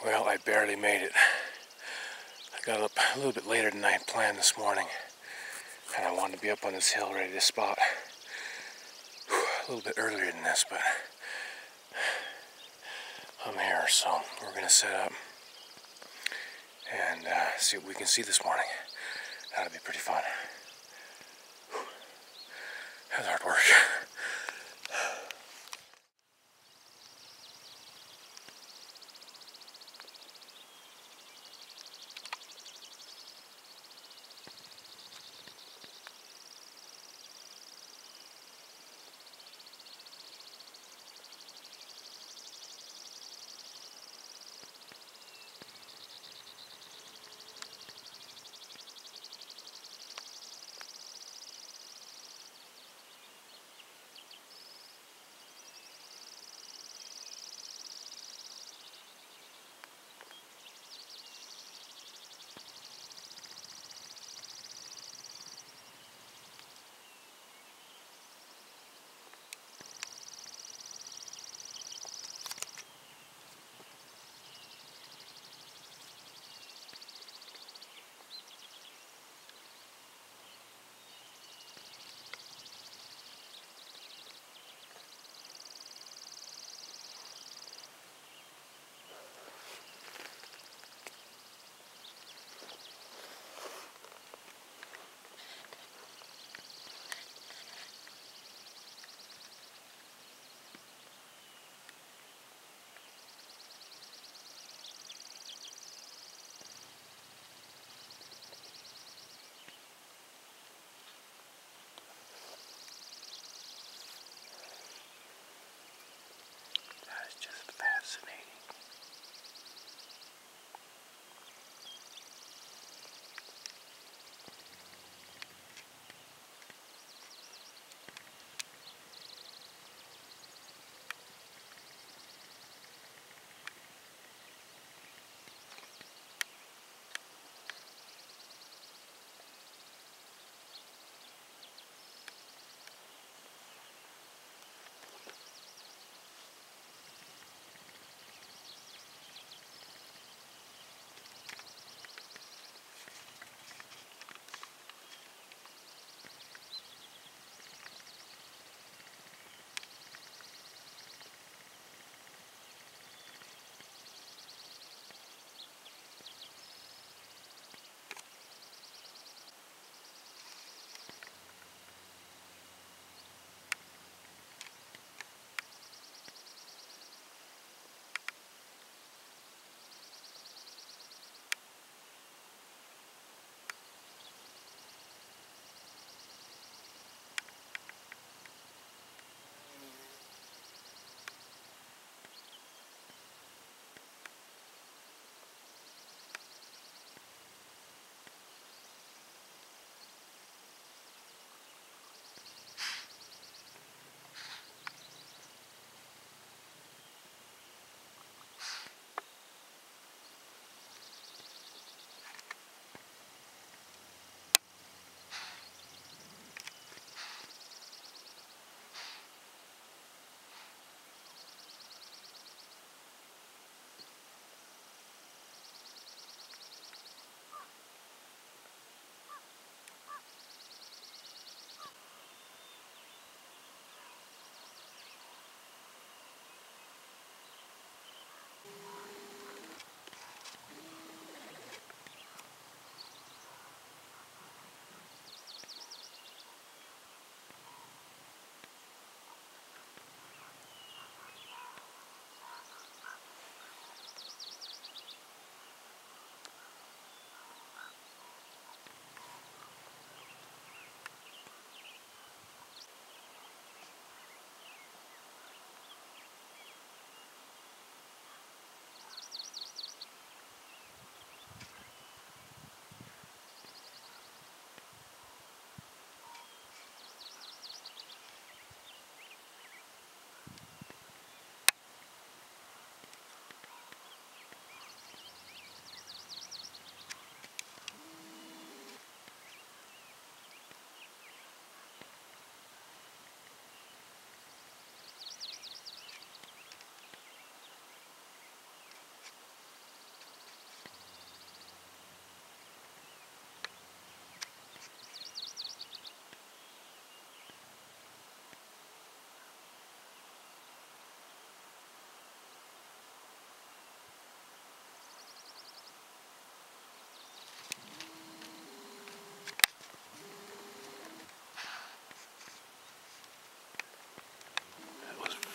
Well, I barely made it. I got up a little bit later than I had planned this morning, and I wanted to be up on this hill ready to spot a little bit earlier than this, but I'm here, so we're gonna set up and see what we can see this morning. That'll be pretty fun. That's hard work.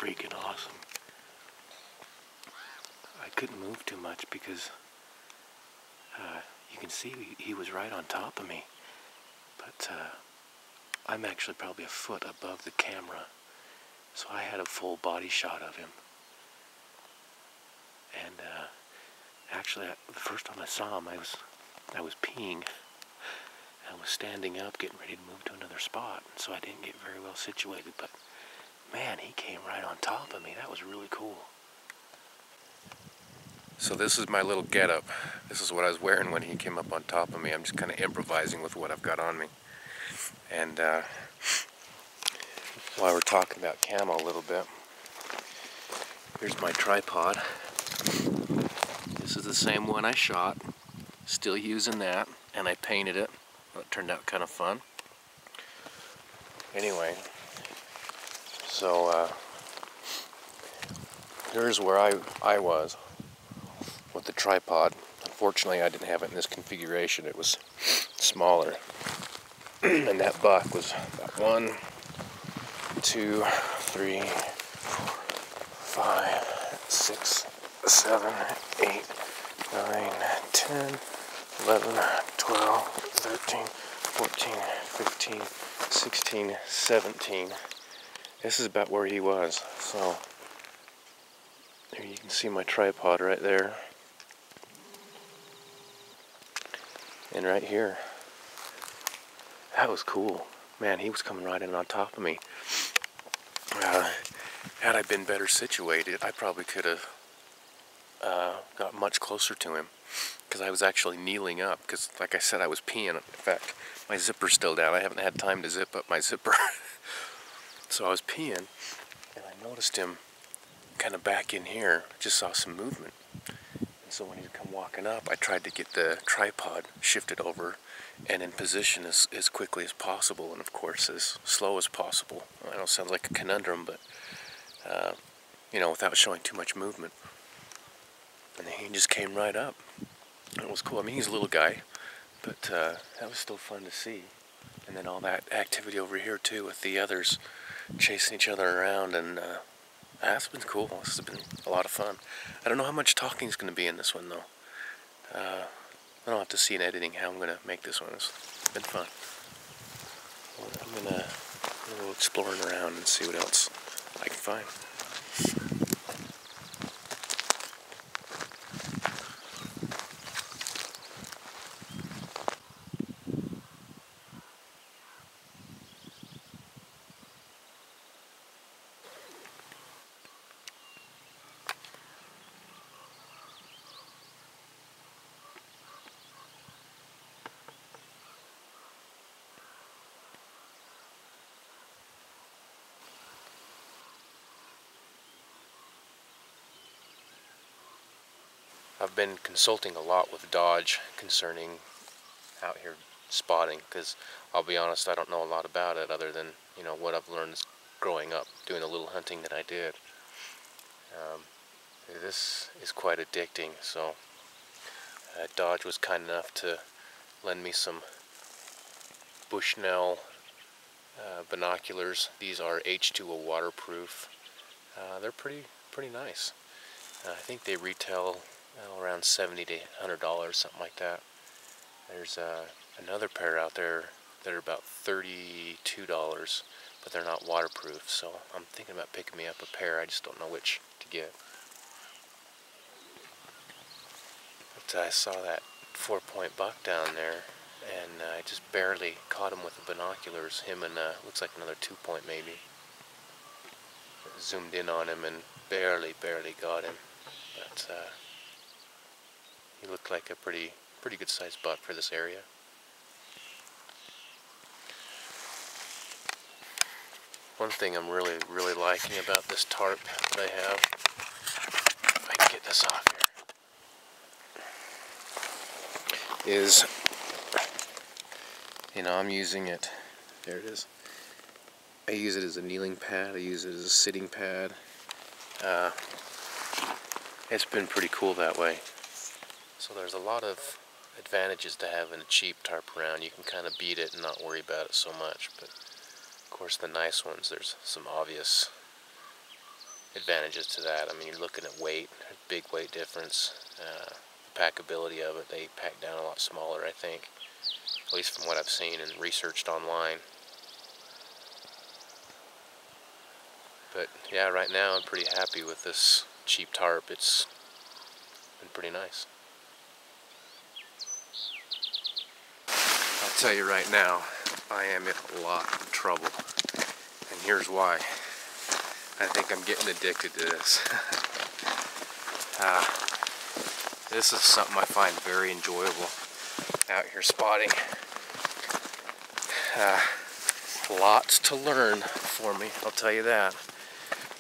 freaking awesome. I couldn't move too much because you can see he was right on top of me. But I'm actually probably a foot above the camera, so I had a full body shot of him. And actually, the first time I saw him, I was peeing. I was standing up, getting ready to move to another spot, so I didn't get very well situated. But man, he came right on top of me. That was really cool. So this is my little getup. This is what I was wearing when he came up on top of me. I'm just kind of improvising with what I've got on me. And while we're talking about camo a little bit, here's my tripod. This is the same one I shot. Still using that, and I painted it. It turned out kind of fun. Anyway, so here's where I was with the tripod. Unfortunately, I didn't have it in this configuration. It was smaller. And that buck was about 1, 2, 3, 4, 5, 6, 7, 8, 9, 10, 11, 12, 13, 14, 15, 16, 17. This is about where he was. So there you can see my tripod right there. And right here. That was cool. Man, he was coming right in on top of me. Had I been better situated, I probably could have got much closer to him. Because I was actually kneeling up. Because, like I said, I was peeing. In fact, my zipper's still down. I haven't had time to zip up my zipper. So I was peeing, and I noticed him kind of back in here. Just saw some movement. And so when he'd come walking up, I tried to get the tripod shifted over and in position as quickly as possible, and of course as slow as possible. I know it sounds like a conundrum, but you know, without showing too much movement. And he just came right up. It was cool. I mean, he's a little guy, but that was still fun to see. And then all that activity over here too, with the others chasing each other around, and that's been cool. This has been a lot of fun. I don't know how much talking is going to be in this one though. I don't have to see in editing how I'm going to make this one. It's been fun. Well, I'm going to go exploring around and see what else I can find. I've been consulting a lot with Dodge concerning out here spotting, because I'll be honest, I don't know a lot about it other than, you know, what I've learned growing up, doing the little hunting that I did. This is quite addicting, so Dodge was kind enough to lend me some Bushnell binoculars. These are H2O waterproof. They're pretty nice. I think they retail around $70 to $100, something like that. There's another pair out there that are about $32, but they're not waterproof, so I'm thinking about picking me up a pair. I just don't know which to get. But I saw that 4-point buck down there, and I just barely caught him with the binoculars. Him and looks like another 2-point maybe. Zoomed in on him and barely got him. But he looked like a pretty good sized buck for this area. One thing I'm really liking about this tarp that I have, if I can get this off here, is, you know, I'm using it, there it is. I use it as a kneeling pad, I use it as a sitting pad. It's been pretty cool that way. So there's a lot of advantages to having a cheap tarp around. You can kind of beat it and not worry about it so much. But of course the nice ones, there's some obvious advantages to that. I mean, you're looking at weight, big weight difference, packability of it. They pack down a lot smaller, I think, at least from what I've seen and researched online. But yeah, right now I'm pretty happy with this cheap tarp. It's been pretty nice. I'll tell you right now, I am in a lot of trouble, and here's why. I think I'm getting addicted to this. This is something I find very enjoyable out here spotting. Lots to learn for me, I'll tell you that.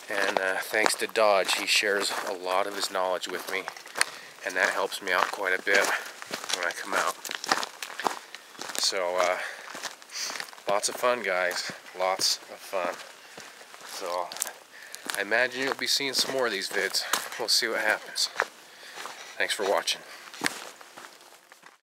And thanks to Dodge, he shares a lot of his knowledge with me, and that helps me out quite a bit when I come out. So, lots of fun, guys. Lots of fun. So, I imagine you'll be seeing some more of these vids. We'll see what happens. Thanks for watching.